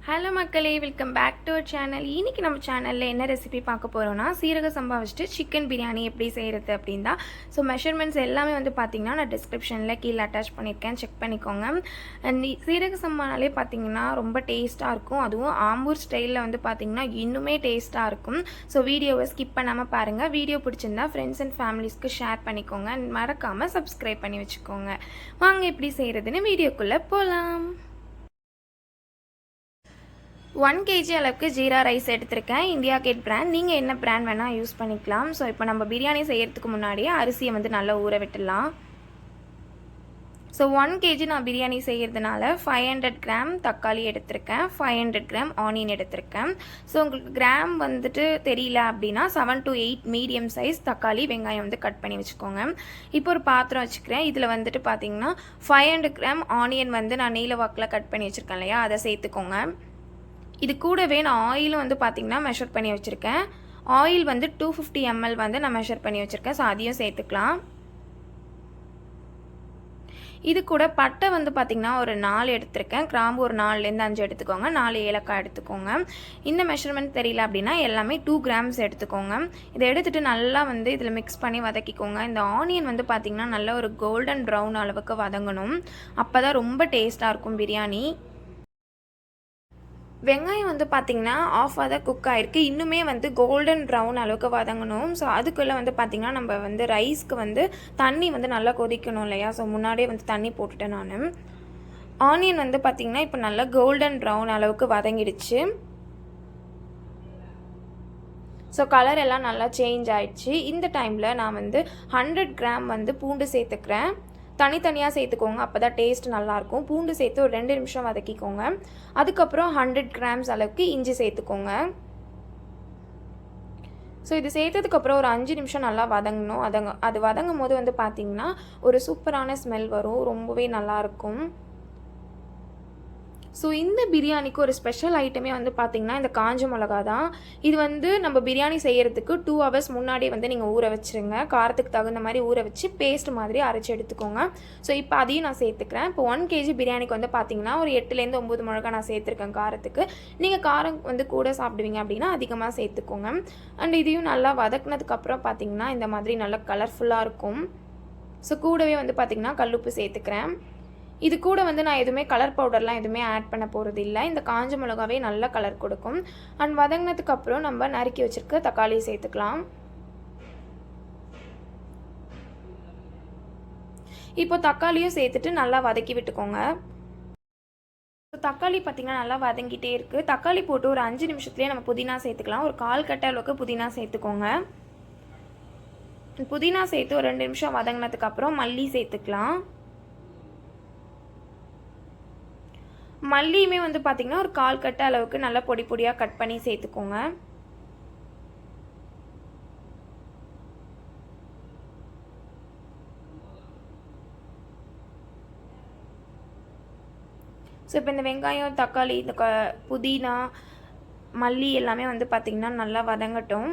Hello மக்களே, welcome back to our channel. இன்றைக்கி நம்ம சேனலில் என்ன ரெசிபி பார்க்க போகிறோன்னா, சீரக சம்பா வச்சுட்டு சிக்கன் பிரியாணி எப்படி செய்கிறது அப்படின்னு தான். ஸோ மெஷர்மெண்ட்ஸ் எல்லாமே வந்து பார்த்திங்கன்னா நான் டிஸ்கிரிப்ஷனில் கீழே அட்டாச் பண்ணியிருக்கேன், செக் பண்ணிக்கோங்க. அண்ட் சீரக சம்பானாலே பார்த்திங்கன்னா ரொம்ப டேஸ்ட்டாக இருக்கும். அதுவும் ஆம்பூர் ஸ்டைலில் வந்து பார்த்திங்கன்னா இன்னுமே டேஸ்ட்டாக இருக்கும். ஸோ வீடியோவை ஸ்கிப் பண்ணாமல் பாருங்கள். வீடியோ பிடிச்சிருந்தா ஃப்ரெண்ட்ஸ் அண்ட் ஃபேமிலிஸ்க்கு ஷேர் பண்ணிக்கோங்க. அண்ட் மறக்காமல் சப்ஸ்கிரைப் பண்ணி வச்சுக்கோங்க. வாங்க எப்படி செய்கிறதுன்னு வீடியோக்குள்ளே போகலாம். 1 kg அளவுக்கு ஜீரா ரைஸ் எடுத்திருக்கேன். India Gate brand. நீங்கள் என்ன பிராண்ட் வேணால் யூஸ் பண்ணிக்கலாம். ஸோ இப்போ நம்ம பிரியாணி செய்கிறதுக்கு முன்னாடியே அரிசியை வந்து நல்லா ஊற விட்டுடலாம். ஸோ 1 kg நான் பிரியாணி செய்கிறதுனால 500 கிராம் தக்காளி எடுத்திருக்கேன், 500 கிராம் ஆனியன் எடுத்திருக்கேன். ஸோ உங்களுக்கு கிராம் வந்துட்டு தெரியல அப்படின்னா 7 to 8 மீடியம் சைஸ் தக்காளி வெங்காயம் வந்து கட் பண்ணி வச்சுக்கோங்க. இப்போ ஒரு பாத்திரம் வச்சுக்கிறேன். இதில் வந்துட்டு பார்த்தீங்கன்னா 500 கிராம் ஆனியன் வந்து நான் நீல வாக்கில் கட் பண்ணி வச்சுருக்கேன் இல்லையா, அதை சேர்த்துக்கோங்க. இது கூடவே நான் ஆயிலும் வந்து பார்த்திங்கன்னா மெஷர் பண்ணி வச்சுருக்கேன். ஆயில் வந்து 250 ml வந்து நான் மெஷர் பண்ணி வச்சுருக்கேன். ஸோ அதையும் சேர்த்துக்கலாம். இது கூட பட்டை வந்து பார்த்திங்கன்னா ஒரு 4 எடுத்திருக்கேன். கிராம்பு ஒரு 4லேருந்து 5 எடுத்துக்கோங்க. 4 ஏலக்காய் எடுத்துக்கோங்க. இந்த மெஷர்மெண்ட் தெரியல அப்படின்னா எல்லாமே 2 கிராம்ஸ் எடுத்துக்கோங்க. இதை எடுத்துகிட்டு நல்லா வந்து இதில் மிக்ஸ் பண்ணி வதக்கிக்கோங்க. இந்த ஆனியன் வந்து பார்த்திங்கன்னா நல்ல ஒரு கோல்டன் ப்ரௌன் அளவுக்கு வதங்கணும். அப்போ தான் ரொம்ப டேஸ்ட்டாக இருக்கும் பிரியாணி. வெங்காயம் வந்து பார்த்திங்கன்னா ஆஃபாக தான் குக் ஆகிருக்கு. இன்னுமே வந்து கோல்டன் ப்ரௌன் அளவுக்கு வதங்கணும். ஸோ அதுக்குள்ளே வந்து பார்த்திங்கன்னா நம்ம வந்து ரைஸ்க்கு வந்து தண்ணி வந்து நல்லா கொதிக்கணும் இல்லையா. ஸோ முன்னாடியே வந்து தண்ணி போட்டுட்டேன் நான். ஆனியன் வந்து பார்த்திங்கன்னா இப்போ நல்லா கோல்டன் ப்ரௌன் அளவுக்கு வதங்கிடுச்சு. ஸோ கலர் எல்லாம் நல்லா சேஞ்ச் ஆகிடுச்சு. இந்த டைமில் நான் வந்து 100 கிராம் வந்து பூண்டு சேர்த்துக்கிறேன். தனித்தனியாக சேர்த்துக்கோங்க, அப்போ தான் டேஸ்ட் நல்லாயிருக்கும். பூண்டு சேர்த்து ஒரு 2 நிமிஷம் வதக்கிக்கோங்க. அதுக்கப்புறம் 100 கிராம்ஸ் அளவுக்கு இஞ்சி சேர்த்துக்கோங்க. ஸோ இது சேர்த்ததுக்கப்புறம் ஒரு 5 நிமிஷம் நல்லா வதங்கணும். அது வதங்கும் போது வந்து பார்த்திங்கன்னா ஒரு சூப்பரான ஸ்மெல் வரும், ரொம்பவே நல்லாயிருக்கும். ஸோ இந்த பிரியாணிக்கு ஒரு ஸ்பெஷல் ஐட்டமே வந்து பார்த்திங்கன்னா இந்த காஞ்ச மிளகா தான். இது வந்து நம்ம பிரியாணி செய்கிறதுக்கு 2 hours முன்னாடியே வந்து நீங்கள் ஊற வச்சுருங்க. காரத்துக்கு தகுந்த மாதிரி ஊற வச்சு பேஸ்ட் மாதிரி அரைச்சி எடுத்துக்கோங்க. ஸோ இப்போ அதையும் நான் சேர்த்துக்கிறேன். இப்போ 1 kg பிரியாணிக்கு வந்து பார்த்திங்கன்னா ஒரு 8லேருந்து 9 மிளகா நான் சேர்த்துருக்கேன் காரத்துக்கு. நீங்கள் காரம் வந்து கூட சாப்பிடுவீங்க அப்படின்னா அதிகமாக சேர்த்துக்கோங்க. அண்ட் இதையும் நல்லா வதக்குனதுக்கப்புறம் பார்த்திங்கன்னா இந்த மாதிரி நல்லா கலர்ஃபுல்லாக இருக்கும். ஸோ கூடவே வந்து பார்த்திங்கன்னா கல்லுப்பு சேர்த்துக்கிறேன். இது கூட வந்து நான் எதுவுமே கலர் பவுடர்லாம் எதுவுமே ஆட் பண்ண போகிறது இல்லை. இந்த காஞ்ச மிளகாவே நல்ல கலர் கொடுக்கும். அண்ட் வதங்கினதுக்கப்புறம் நம்ம நறுக்கி வச்சுருக்க தக்காளி சேர்த்துக்கலாம். இப்போ தக்காளியும் சேர்த்துட்டு நல்லா வதக்கி விட்டுக்கோங்க. தக்காளி பார்த்திங்கன்னா நல்லா வதங்கிட்டே இருக்குது. தக்காளி போட்டு ஒரு 5 நிமிஷத்துலேயே நம்ம புதினா சேர்த்துக்கலாம். ஒரு 1/4 கட்ட அளவுக்கு புதினா சேர்த்துக்கோங்க. புதினா சேர்த்து ஒரு 2 நிமிஷம் வதங்கினதுக்கப்புறம் மல்லி சேர்த்துக்கலாம். மல்லியுமே வந்து பார்த்திங்கன்னா ஒரு 1/4 கட்ட அளவுக்கு நல்லா பொடி பொடியாக கட் பண்ணி சேர்த்துக்கோங்க. ஸோ இப்போ இந்த வெங்காயம், தக்காளி, இந்த புதினா, மல்லி எல்லாமே வந்து பார்த்திங்கன்னா நல்லா வதங்கட்டும்.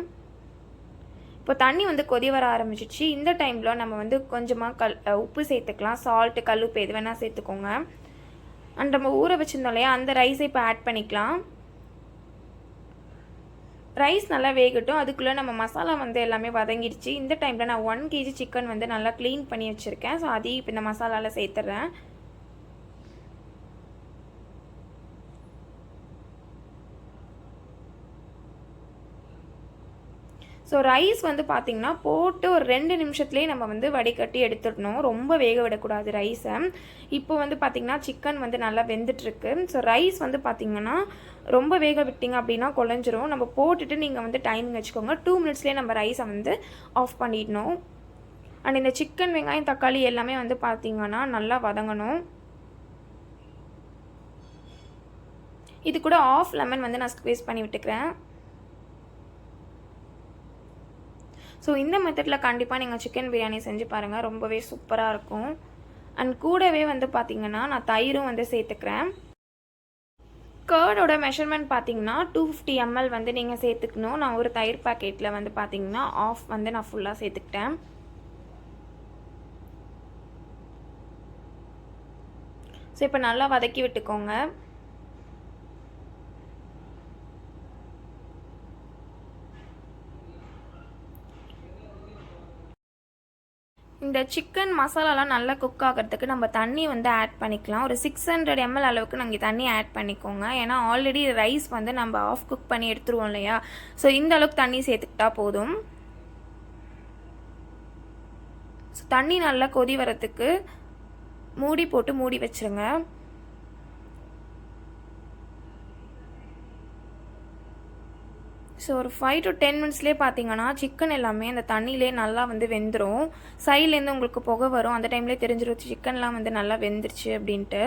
இப்போ தண்ணி வந்து கொதி வர ஆரம்பிச்சிச்சு. இந்த டைமில் நம்ம வந்து கொஞ்சமாக உப்பு சேர்த்துக்கலாம். சால்ட்டு, கல்லுப்பு எது வேணால் சேர்த்துக்கோங்க. அண்ட் நம்ம ஊற வச்சுருந்தோம் இல்லையா, அந்த ரைஸை இப்போ ஆட் பண்ணிக்கலாம். ரைஸ் நல்லா வேகட்டும். அதுக்குள்ளே நம்ம மசாலா வந்து எல்லாமே வதங்கிடுச்சு. இந்த டைமில் நான் 1 kg சிக்கன் வந்து நல்லா க்ளீன் பண்ணி வச்சுருக்கேன். ஸோ அதையும் இப்போ இந்த மசாலாவில் சேர்த்துட்றேன். ஸோ ரைஸ் வந்து பார்த்திங்கன்னா போட்டு ஒரு 2 நிமிஷத்துலேயே நம்ம வந்து வடிகட்டி எடுத்துடணும். ரொம்ப வேக விடக்கூடாது ரைஸை. இப்போ வந்து பார்த்திங்கன்னா சிக்கன் வந்து நல்லா வெந்துட்டுருக்கு. ஸோ ரைஸ் வந்து பார்த்திங்கன்னா ரொம்ப வேக விட்டிங்க அப்படின்னா குழஞ்சிரும். நம்ம போட்டுட்டு நீங்கள் வந்து டைமிங் வச்சுக்கோங்க. 2 மினிட்ஸ்லேயே நம்ம ரைஸை வந்து ஆஃப் பண்ணிடணும். அண்ட் இந்த சிக்கன், வெங்காயம், தக்காளி எல்லாமே வந்து பார்த்திங்கன்னா நல்லா வதங்கணும். இது கூட 1/2 லெமன் வந்து நான் ஸ்க்வீஸ் பண்ணி விட்டுக்கிறேன். ஸோ இந்த மெத்தடில் கண்டிப்பாக நீங்கள் சிக்கன் பிரியாணி செஞ்சு பாருங்கள், ரொம்பவே சூப்பராக இருக்கும். அண்ட் கூடவே வந்து பார்த்திங்கன்னா நான் தயிரும் வந்து சேர்த்துக்கிறேன். கர்டோட மெஷர்மெண்ட் பார்த்திங்கன்னா 250 ml வந்து நீங்கள் சேர்த்துக்கணும். நான் ஒரு தயிர் பாக்கெட்டில் வந்து பார்த்திங்கன்னா 1/2 வந்து நான் ஃபுல்லாக சேர்த்துக்கிட்டேன். ஸோ இப்போ நல்லா வதக்கி விட்டுக்கோங்க. இந்த சிக்கன் மசாலாலாம் நல்லா குக் ஆகிறதுக்கு நம்ம தண்ணி வந்து ஆட் பண்ணிக்கலாம். ஒரு 600 ml அளவுக்கு நாங்கள் தண்ணி ஆட் பண்ணிக்கோங்க. ஏன்னா ஆல்ரெடி ரைஸ் வந்து நம்ம ஆஃப் குக் பண்ணி எடுத்துருவோம் இல்லையா, ஸோ இந்த அளவுக்கு தண்ணி சேர்த்துக்கிட்டா போதும். ஸோ தண்ணி நல்லா கொதி வரத்துக்கு மூடி போட்டு மூடி வச்சுருங்க. ஸோ ஒரு 5 to 10 மினிட்ஸ்லேயே பார்த்தீங்கன்னா சிக்கன் எல்லாமே அந்த தண்ணியிலே நல்லா வந்து வெந்துடும். சைட்லேருந்து உங்களுக்கு புகை வரும், அந்த டைம்லேயே தெரிஞ்சிடும் சிக்கன்லாம் வந்து நல்லா வெந்துருச்சு அப்படின்ட்டு.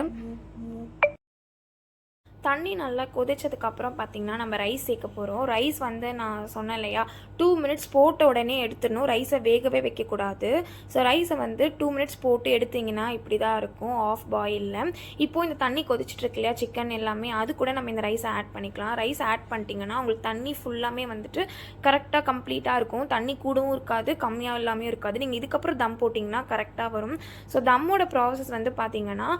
தண்ணி நல்லா கொதிச்சதுக்கப்புறம் பார்த்திங்கன்னா நம்ம ரைஸ் சேர்க்க போகிறோம். ரைஸ் வந்து நான் சொன்னேன் இல்லையா, 2 மினிட்ஸ் போட்ட உடனே எடுத்துடணும். ரைஸை வேகவே வைக்கக்கூடாது. ஸோ ரைஸை வந்து 2 மினிட்ஸ் போட்டு எடுத்திங்கன்னா இப்படி தான் இருக்கும் ஆஃப் பாயிலில். இப்போது இந்த தண்ணி கொதிச்சிட்ருக்கு இல்லையா சிக்கன் எல்லாமே, அது கூட நம்ம இந்த ரைஸை ஆட் பண்ணிக்கலாம். ரைஸ் ஆட் பண்ணிட்டீங்கன்னா உங்களுக்கு தண்ணி ஃபுல்லாமே வந்துட்டு கரெக்டாக கம்ப்ளீட்டாக இருக்கும். தண்ணி கூடவும் இருக்காது, கம்மியாக எல்லாமே இருக்காது. நீங்கள் இதுக்கப்புறம் தம் போட்டிங்கன்னா கரெக்டாக வரும். ஸோ தம்மோட ப்ராசஸ் வந்து பார்த்திங்கன்னா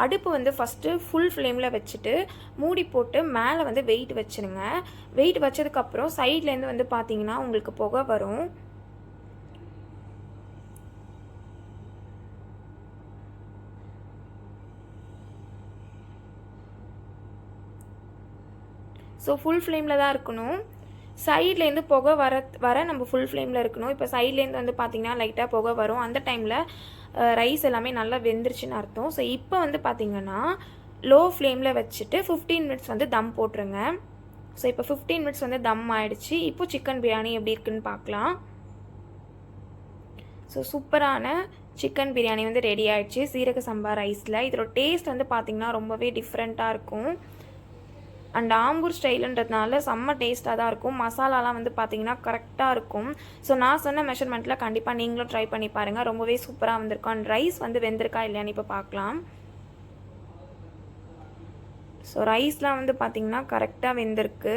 அடுப்பு வந்து ஃபஸ்ட்டு ஃபுல் ஃப்ளேமில் வச்சுட்டு மூடி போட்டு மேலே வந்து வெயிட் வச்சுருங்க. வெயிட் வச்சதுக்கப்புறம் சைட்லேருந்து வந்து பார்த்தீங்கன்னா உங்களுக்கு புகை வரும். ஸோ ஃபுல் ஃப்ளேமில் தான் இருக்கணும். சைட்லேருந்து புகை வர நம்ம ஃபுல் ஃப்ளேமில் இருக்கணும். இப்போ சைட்லேருந்து வந்து பார்த்திங்கன்னா லைட்டாக புகை வரும். அந்த டைமில் ரைஸ் எல்லாமே நல்லா வெந்துருச்சுன்னு அர்த்தம். ஸோ இப்போ வந்து பார்த்திங்கன்னா லோ ஃப்ளேமில் வச்சுட்டு 15 மினிட்ஸ் வந்து தம் போட்டுருங்க. ஸோ இப்போ 15 மினிட்ஸ் வந்து தம் ஆகிடுச்சு. இப்போ சிக்கன் பிரியாணி எப்படி இருக்குன்னு பார்க்கலாம். ஸோ சூப்பரான சிக்கன் பிரியாணி வந்து ரெடி ஆகிடுச்சு சீரக சம்பா ரைஸில். இதோட டேஸ்ட் வந்து பார்த்திங்கன்னா ரொம்பவே டிஃப்ரெண்ட்டாக இருக்கும். அண்ட் ஆம்பூர் ஸ்டைலுன்றதுனால செம்ம டேஸ்ட்டாக தான் இருக்கும். மசாலாலாம் வந்து பார்த்திங்கன்னா கரெக்டாக இருக்கும். ஸோ நான் சொன்ன மெஷர்மெண்ட்டில் கண்டிப்பாக நீங்களும் ட்ரை பண்ணி பாருங்கள். ரொம்பவே சூப்பராக வந்திருக்கும். அண்ட் ரைஸ் வந்து வெந்திருக்கா இல்லையான்னு இப்போ பார்க்கலாம். ஸோ ரைஸ்லாம் வந்து பார்த்திங்கன்னா கரெக்டாக வெந்திருக்கு.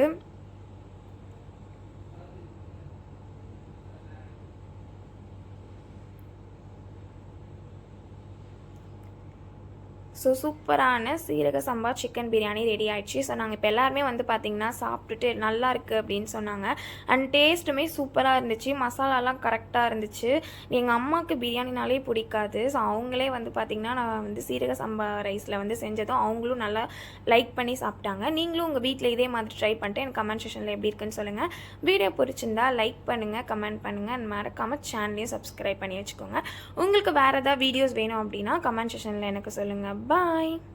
ஸோ சூப்பரான சீரக சம்பா சிக்கன் பிரியாணி ரெடி ஆகிடுச்சு. ஸோ நாங்கள் இப்போ எல்லாருமே வந்து பார்த்திங்கன்னா சாப்பிட்டுட்டு நல்லா இருக்குது அப்படின்னு சொன்னாங்க. அண்ட் டேஸ்ட்டுமே சூப்பராக இருந்துச்சு. மசாலாலாம் கரெக்டாக இருந்துச்சு. எங்கள் அம்மாவுக்கு பிரியாணினாலே பிடிக்காது. ஸோ அவங்களே வந்து பார்த்திங்கன்னா நான் வந்து சீரக சம்பா ரைஸில் வந்து செஞ்சதும் அவங்களும் நல்லா லைக் பண்ணி சாப்பிட்டாங்க. நீங்களும் உங்கள் வீட்டில் இதே மாதிரி ட்ரை பண்ணிட்டு எனக்கு கமெண்ட் செக்ஷனில் எப்படி இருக்குன்னு சொல்லுங்கள். வீடியோ பிடிச்சிருந்தா லைக் பண்ணுங்கள், கமெண்ட் பண்ணுங்கள். அண்ட் மறக்காமல் சேனலையும் சப்ஸ்கிரைப் பண்ணி வச்சுக்கோங்க. உங்களுக்கு வேறு ஏதாவது வீடியோஸ் வேணும் அப்படின்னா கமெண்ட் செக்ஷனில் எனக்கு சொல்லுங்கள். Bye.